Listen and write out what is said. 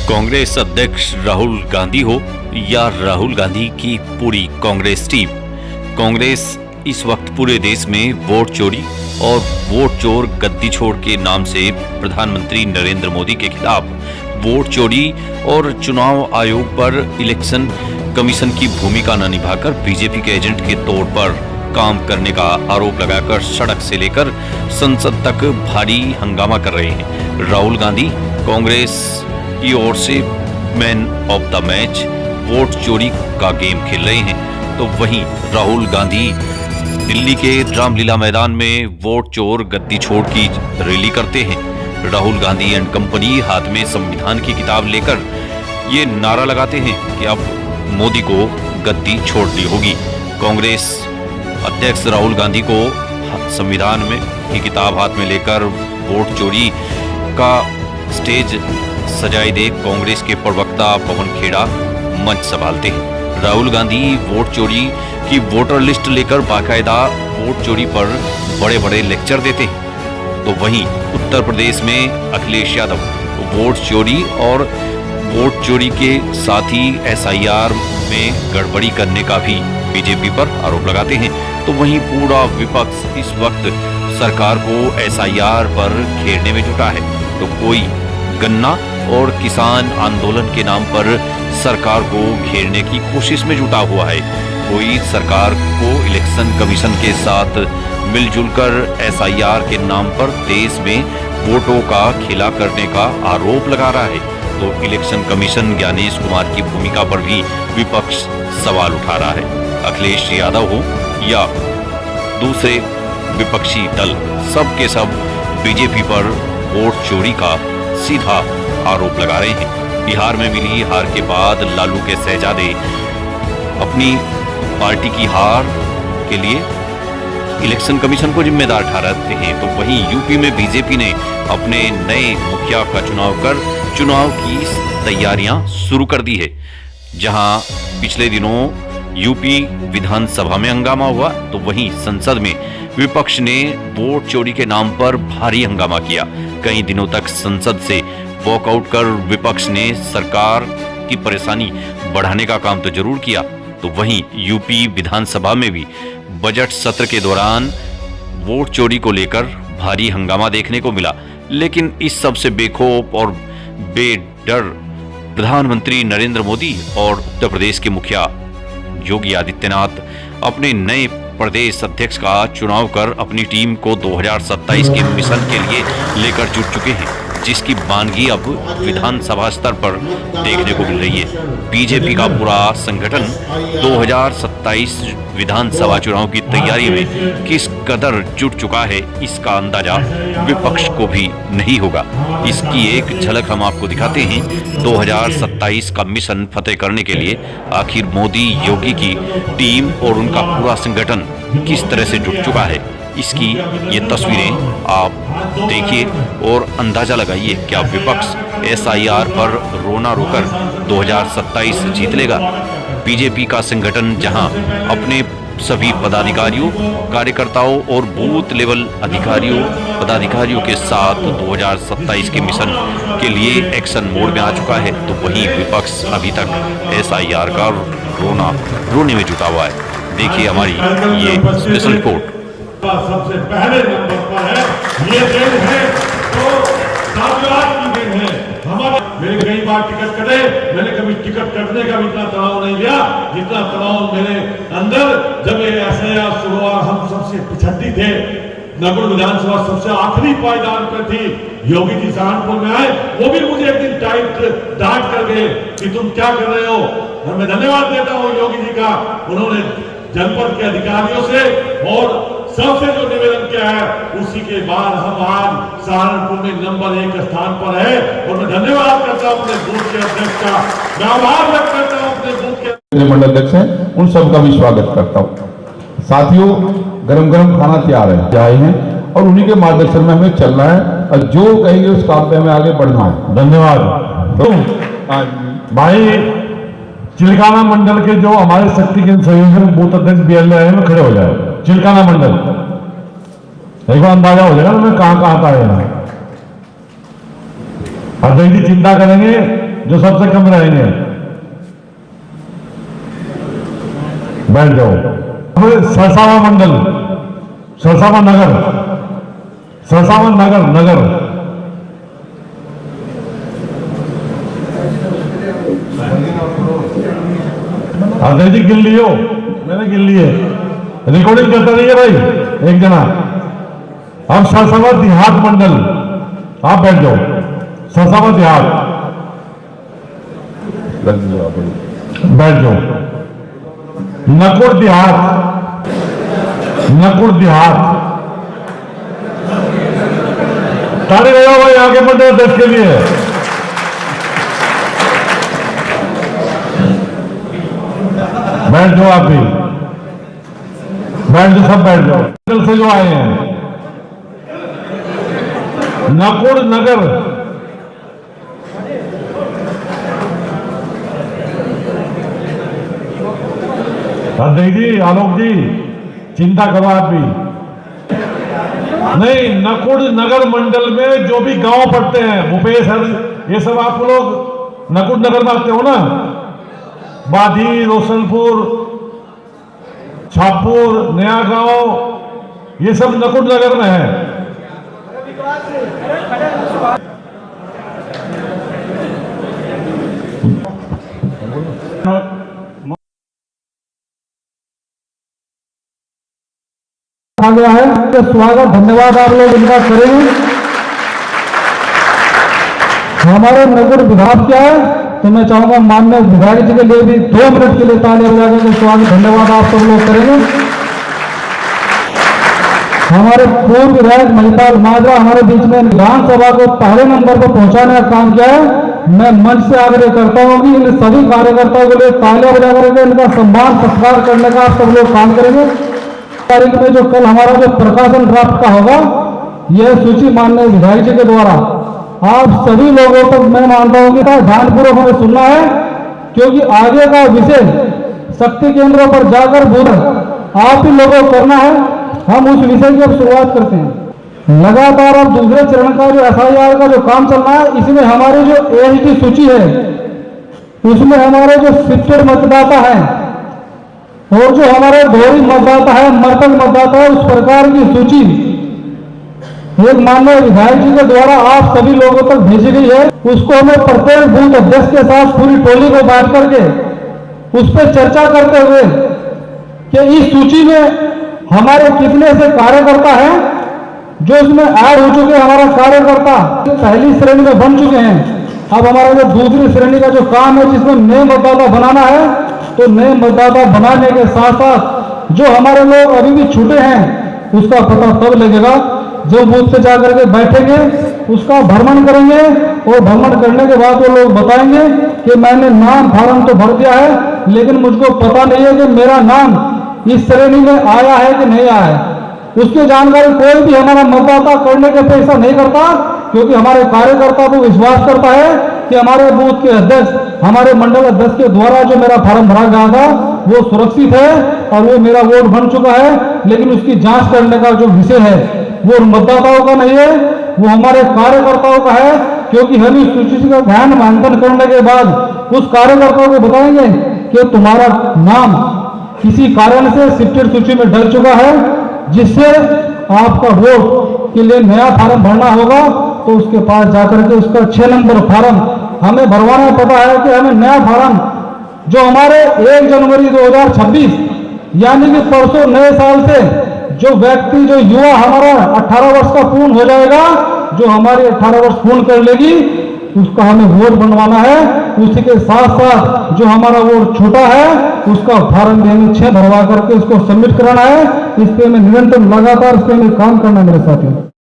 कांग्रेस अध्यक्ष राहुल गांधी हो या राहुल गांधी की पूरी कांग्रेस टीम, कांग्रेस इस वक्त पूरे देश में वोट चोरी और वोट चोर गद्दी छोड़ के नाम से प्रधानमंत्री नरेंद्र मोदी के खिलाफ वोट चोरी और चुनाव आयोग पर इलेक्शन कमीशन की भूमिका न निभाकर बीजेपी के एजेंट के तौर पर काम करने का आरोप लगाकर सड़क से लेकर संसद तक भारी हंगामा कर रहे हैं। राहुल गांधी कांग्रेस की ओर से man of the match vote चोरी का गेम खेल रहे हैं, तो वहीं राहुल गांधी दिल्ली के रामलीला मैदान में वोट चोर गद्दी छोड़ की रैली करते हैं। राहुल गांधी एंड कंपनी हाथ में संविधान की किताब लेकर ये नारा लगाते हैं कि अब मोदी को गद्दी छोड़नी होगी। कांग्रेस अध्यक्ष राहुल गांधी को संविधान में की किताब हाथ में लेकर वोट चोरी का स्टेज सजाए दे कांग्रेस के प्रवक्ता पवन खेड़ा मंच संभालते हैं। राहुल गांधी वोट चोरी की वोटर लिस्ट लेकर बाकायदा वोट चोरी पर बड़े बड़े लेक्चर देते हैं, तो वहीं उत्तर प्रदेश में अखिलेश यादव वोट चोरी और वोट चोरी के साथ ही एसआईआर में गड़बड़ी करने का भी बीजेपी पर आरोप लगाते हैं। तो वहीं पूरा विपक्ष इस वक्त सरकार को एसआईआर पर घेरने में जुटा है। तो कोई गन्ना और किसान आंदोलन के नाम पर सरकार को घेरने की कोशिश में जुटा हुआ है, कोई सरकार को इलेक्शन कमीशन के साथ मिलजुल कर एसआईआर के नाम पर देश में वोटों का खेला करने का आरोप लगा रहा है। तो इलेक्शन कमीशन ज्ञानेश कुमार की भूमिका पर भी विपक्ष सवाल उठा रहा है। अखिलेश यादव हो या दूसरे विपक्षी दल, सब के सब बीजेपी पर वोट चोरी का सीधा आरोप लगा रहे हैं। बिहार में मिली हार के बाद लालू के शहजादे अपनी पार्टी की हार के लिए इलेक्शन कमीशन को जिम्मेदार ठहराते हैं, तो वहीं यूपी में बीजेपी ने अपने नए मुखिया का चुनाव कर चुनाव की तैयारियां शुरू कर दी है। जहां पिछले दिनों यूपी विधानसभा में हंगामा हुआ, तो वहीं संसद में विपक्ष ने वोट चोरी के नाम पर भारी हंगामा किया। कई दिनों तक संसद से वॉकआउट कर विपक्ष ने सरकार की परेशानी बढ़ाने का काम तो जरूर किया, तो वहीं यूपी विधानसभा में भी बजट सत्र के दौरान वोट चोरी को लेकर भारी हंगामा देखने को मिला। लेकिन इस सब से बेखौफ और बेडर प्रधानमंत्री नरेंद्र मोदी और उत्तर प्रदेश के मुखिया योगी आदित्यनाथ अपने नए प्रदेश अध्यक्ष का चुनाव कर अपनी टीम को 2027 के मिशन के लिए लेकर जुट चुके हैं, जिसकी बानगी अब विधानसभा स्तर पर देखने को मिल रही है। बीजेपी का पूरा संगठन 2027 विधानसभा चुनाव की तैयारी में किस कदर जुट चुका है, इसका अंदाजा विपक्ष को भी नहीं होगा। इसकी एक झलक हम आपको दिखाते हैं। 2027 का मिशन फतेह करने के लिए आखिर मोदी योगी की टीम और उनका पूरा संगठन किस तरह से जुट चुका है, इसकी ये तस्वीरें आप देखिए और अंदाजा लगाइए। क्या विपक्ष एसआईआर पर रोना रोकर 2027 जीत लेगा? बीजेपी का संगठन जहां अपने सभी पदाधिकारियों, कार्यकर्ताओं और बूथ लेवल अधिकारियों, पदाधिकारियों के साथ 2027 के मिशन के लिए एक्शन मोड में आ चुका है, तो वहीं विपक्ष अभी तक एसआईआर का रोने में जुटा हुआ है। देखिए हमारी ये स्पेशल रिपोर्ट। सबसे पहले नंबर पर है ये दिन है तो साधुवाद की दिन है। हमारे मेरे कई बार टिकट कटे, मैंने कभी टिकट कटने का भी इतना तनाव नहीं लिया जितना तनाव मेरे अंदर जब ये एसआईआर शुरू हुआ। हम सबसे पिछड़ी थे, नगर विधानसभा सबसे आखिरी पायदान पर थी। योगी जी सहारनपुर में आए, वो भी मुझे एक दिन डांट कर गए कि तुम क्या कर रहे हो। और मैं धन्यवाद देता हूँ योगी जी का, उन्होंने जनपद के अधिकारियों से और सबसे जो निवेदन किया है, उसी के बाद हम आज सहारनपुर में नंबर 1 स्थान पर है। और मैं धन्यवाद करता हूं अपने बूथ के अध्यक्ष का, मैं आभार व्यक्त करता हूं अपने बूथ के मंडल अध्यक्ष हैं, उन सबका भी स्वागत करता हूं। साथियों, गरम गरम खाना तैयार है आए हैं और उन्हीं के मार्गदर्शन में हमें चलना है और जो कहेंगे उस काम पे हमें आगे बढ़ना है। धन्यवाद। तो भाई चिलकाना मंडल के जो हमारे शक्ति केंद्र संयोजक बूथ अध्यक्ष बीएलओ में खड़े हो जाए। चिलकाना मंडल देखो, अंदाजा हो जाएगा मैं कहां कहां का है। अध्यक्ष जी चिंता करेंगे जो सबसे कम रहेंगे बैठ जाओ। सरसावा मंडल, सरसावा नगर, सरसावा नगर अजय जी गिन लियो, मैंने गिन लिए, रिकॉर्डिंग करता रहिए भाई एक जना। अब सरसावा देहात मंडल, आप बैठ जाओ। सरसावा देहात बैठ जाओ। नकुड़ देहात, नकुड़ देहात, ताली बजाओ भाई आगे मंडल अध्यक्ष के लिए। बैठ जाओ आप भी, बैठ जाओ, सब बैठ जाओ। मंडल से जो आए हैं नकुड़ नगर, अजय जी, आलोक जी, चिंता करो आप भी नहीं। नकुड़ नगर मंडल में जो भी गांव पड़ते हैं, भूपेश हर, ये सब आप लोग नकुड़ नगर में आते हो ना। बाधी, रोशनपुर, छापुर, नया गांव, ये सब नकुड़ नगर में है। आ गया है तो स्वागत, धन्यवाद आप लोग इनका करेंगे। हमारे नगर विभाग क्या है, तो मैं चाहूंगा माननीय विधायक जी के लिए भी 2 मिनट के लिए तालियां बजाकर स्वागत, धन्यवाद आप सब लोग करेंगे। हमारे पूर्व विधायक महिपाल माजरा हमारे बीच में विधानसभा को पहले नंबर पर पहुंचाने का काम किया है। मैं मंच से आग्रह करता हूं कि इन सभी कार्यकर्ताओं के लिए तालियां बजा करके इनका सम्मान सत्कार करने का आप सब लोग काम करेंगे। तारीख में जो कल हमारा जो प्रकाशन ड्राफ्ट का होगा, यह सूची माननीय विधायक जी के द्वारा आप सभी लोगों तक मैं मानता हूं कि ध्यानपूर्वक हमें सुनना है, क्योंकि आगे का विषय शक्ति केंद्रों पर जाकर बूथ आप ही लोगों को करना है। हम उस विषय की अब शुरुआत करते हैं। लगातार अब दूसरे चरण का जो FIR का जो काम चल रहा है, इसमें हमारी जो ASD सूची है, उसमें हमारे जो शिफ्टेड मतदाता है और जो हमारे दोहरी मतदाता है, मृतक मतदाता है, उस प्रकार की सूची एक माननीय विधायक जी के द्वारा आप सभी लोगों तक भेजी गई है। उसको हमें प्रत्येक बूथ अध्यक्ष के साथ पूरी टोली को बांट करके उस पर चर्चा करते हुए कि इस सूची में हमारे कितने से कार्यकर्ता हैं जो इसमें ऐड हो चुके हैं। हमारा कार्यकर्ता पहली श्रेणी में बन चुके हैं। अब हमारा जो दूसरी श्रेणी का जो काम है, जिसमें नए मतदाता बनाना है, तो नए मतदाता बनाने के साथ साथ जो हमारे लोग अभी भी छूटे हैं, उसका पता तब लगेगा जो बूथ पे जाकर के बैठेंगे, उसका भ्रमण करेंगे और भ्रमण करने के बाद वो लोग बताएंगे कि मैंने नाम फार्म तो भर दिया है, लेकिन मुझको पता नहीं है कि मेरा नाम इस श्रेणी में आया है कि नहीं आया है। उसकी जानकारी कोई भी हमारा मतदाता करने के पैसा नहीं करता, क्योंकि हमारे कार्यकर्ता को विश्वास करता है कि हमारे बूथ के अध्यक्ष, हमारे मंडल अध्यक्ष के द्वारा जो मेरा फार्म भरा गया था वो सुरक्षित है और वो मेरा वोट बन चुका है। लेकिन उसकी जांच करने का जो विषय है वो मतदाताओं का नहीं है, वो हमारे कार्यकर्ताओं का है, क्योंकि हम इस सूची का ध्यान मंथन करने के बाद उस कार्यकर्ताओं को बताएंगे कि तुम्हारा नाम किसी कारण से शिफ्टेड सूची में डल चुका है, जिससे आपका वोट के लिए नया फार्म भरना होगा। तो उसके पास जाकर के उसका 6 नंबर फार्म हमें भरवाना पता है कि हमें नया फार्म जो हमारे 1 जनवरी 2026 यानी कि परसों नए साल से जो व्यक्ति, जो युवा हमारा 18 वर्ष का पूर्ण हो जाएगा, जो हमारी 18 वर्ष पूर्ण कर लेगी, उसका हमें वोट बनवाना है। उसी के साथ साथ जो हमारा वोट छोटा है उसका फार्म भी हमें 6 भरवा करके उसको सबमिट कराना है। इस पे हमें निरंतर लगातार इस पे हमें काम करना है मेरे साथियों।